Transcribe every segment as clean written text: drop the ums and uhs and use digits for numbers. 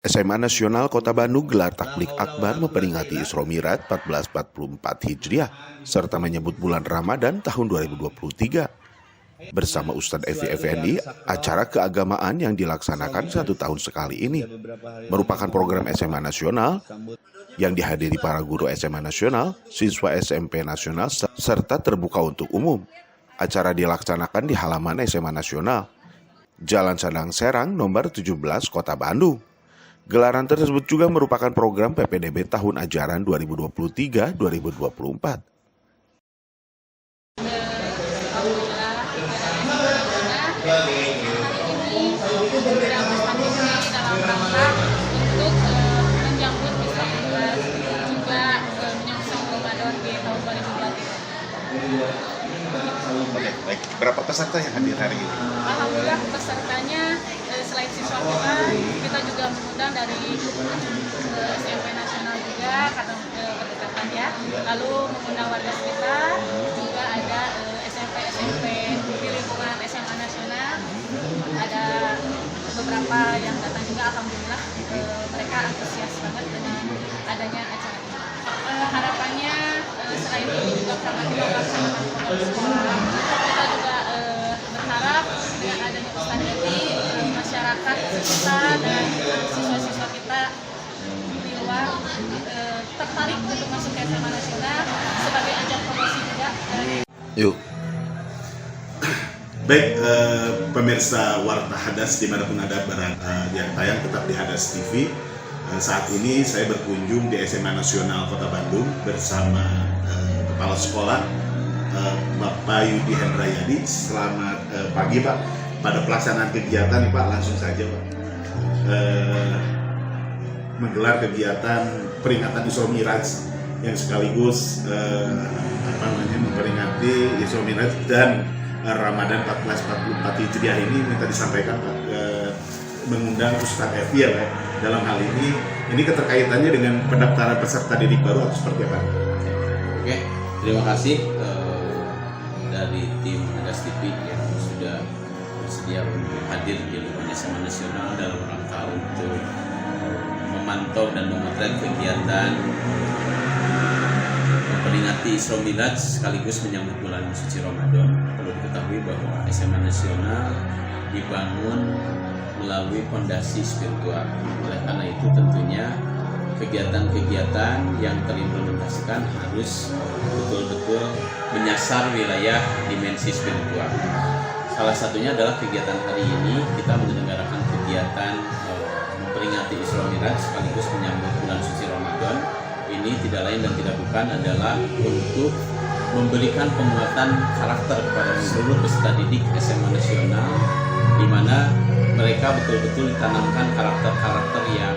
SMA Nasional Kota Bandung gelar takbik akbar memperingati Isra Mi'raj 1444 Hijriah serta menyebut bulan Ramadan tahun 2023. Bersama Ustadz Evi Effendi, acara keagamaan yang dilaksanakan 1 tahun sekali ini merupakan program SMA Nasional yang dihadiri para guru SMA Nasional, siswa SMP Nasional, serta terbuka untuk umum. Acara dilaksanakan di halaman SMA Nasional, Jalan Sadang Serang, nomor 17, Kota Bandung. Gelaran tersebut juga merupakan program PPDB tahun ajaran 2023-2024. Baik, berapa peserta yang hadir hari ini? Alhamdulillah pesertanya selain siswa kita juga mengundang dari SMP Nasional juga karena berdekatan ya. Lalu mengundang warga sekitar, juga ada SMP di lingkungan SMA Nasional. Ada beberapa yang datang juga, alhamdulillah mereka antusias banget dengan adanya acara ini. Harapannya selain ini juga karena kita melaksanakan program sekolah, kita juga berharap dengan adanya Ustadz Evi, masyarakat sekitar dan siswa-siswa kita di luar tertarik untuk masuk ke SMA Nasional sebagai ajang promosi juga. Yuk. Baik, pemirsa Warta Hadas dimanapun Anda berada, yang tayang tetap di Hadas TV. Saat ini saya berkunjung di SMA Nasional Kota Bandung bersama Kepala Sekolah Bapak Yudi Hendrayadi. Selamat pagi Pak. Pada pelaksanaan kegiatan nih Pak, langsung saja Pak. Menggelar kegiatan peringatan Isra Mi'raj yang sekaligus memperingati Isra Mi'raj dan Ramadan 1444 Hijriah ini minta disampaikan Pak, mengundang Ustadz Evi ya Pak. Dalam hal ini keterkaitannya dengan pendaftaran peserta didik baru atau seperti apa? Oke, terima kasih dari tim Hadas TV yang sudah bersedia hadir di lingkungan SMA Nasional dalam rangka untuk memantau dan memotret kegiatan memperingati Isra Mi'raj sekaligus menyambut bulan suci Ramadan. Perlu diketahui bahwa SMA Nasional dibangun melalui fondasi spiritual. Oleh karena itu tentunya kegiatan-kegiatan yang terimplementasikan harus betul-betul menyasar wilayah dimensi spiritual. Salah satunya adalah kegiatan hari ini kita menyelenggarakan kegiatan memperingati Isra Mi'raj sekaligus menyambut bulan suci Ramadan. Ini tidak lain dan tidak bukan adalah untuk memberikan penguatan karakter kepada seluruh peserta didik SMA Nasional, di mana mereka betul-betul ditanamkan karakter-karakter yang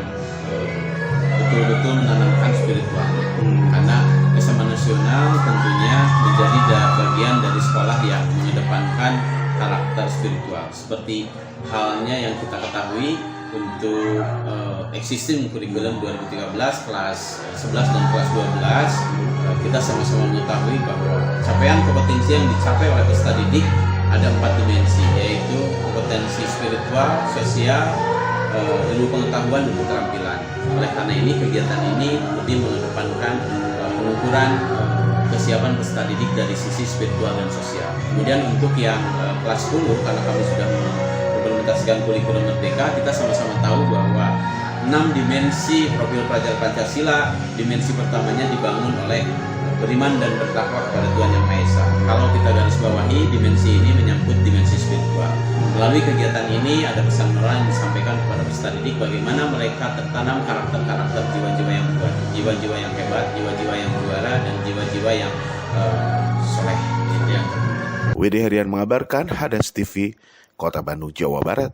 betul-betul menanamkan spiritual. Karena SMA Nasional tentunya menjadi bagian dari sekolah yang mengedepankan karakter spiritual. Seperti halnya yang kita ketahui untuk existing curriculum 2013 kelas 11 dan kelas 12, kita sama-sama mengetahui bahwa capaian kompetensi yang dicapai oleh peserta didik ada 4 dimensi, yaitu kompetensi spiritual, sosial, ilmu pengetahuan, dan keterampilan. Oleh karena ini kegiatan ini lebih mengedepankan pengukuran kesiapan peserta didik dari sisi spiritual dan sosial. Kemudian untuk yang kelas 10, karena kami sudah mengimplementasikan kurikulum Merdeka, kita sama-sama tahu bahwa 6 dimensi profil pelajar Pancasila. Dimensi pertamanya dibangun oleh beriman dan bertakwa kepada Tuhan Yang Maha Esa. Kalau kita garis bawahi, dimensi ini menyangkut dimensi spiritual. Melalui kegiatan ini ada pesan moral yang disampaikan kepada peserta didik bagaimana mereka tertanam karakter-karakter jiwa-jiwa yang kuat, jiwa-jiwa yang hebat, jiwa-jiwa yang juara, dan jiwa-jiwa yang soleh. Itu yang Widi Herian mengabarkan, Hadas TV, Kota Bandung, Jawa Barat.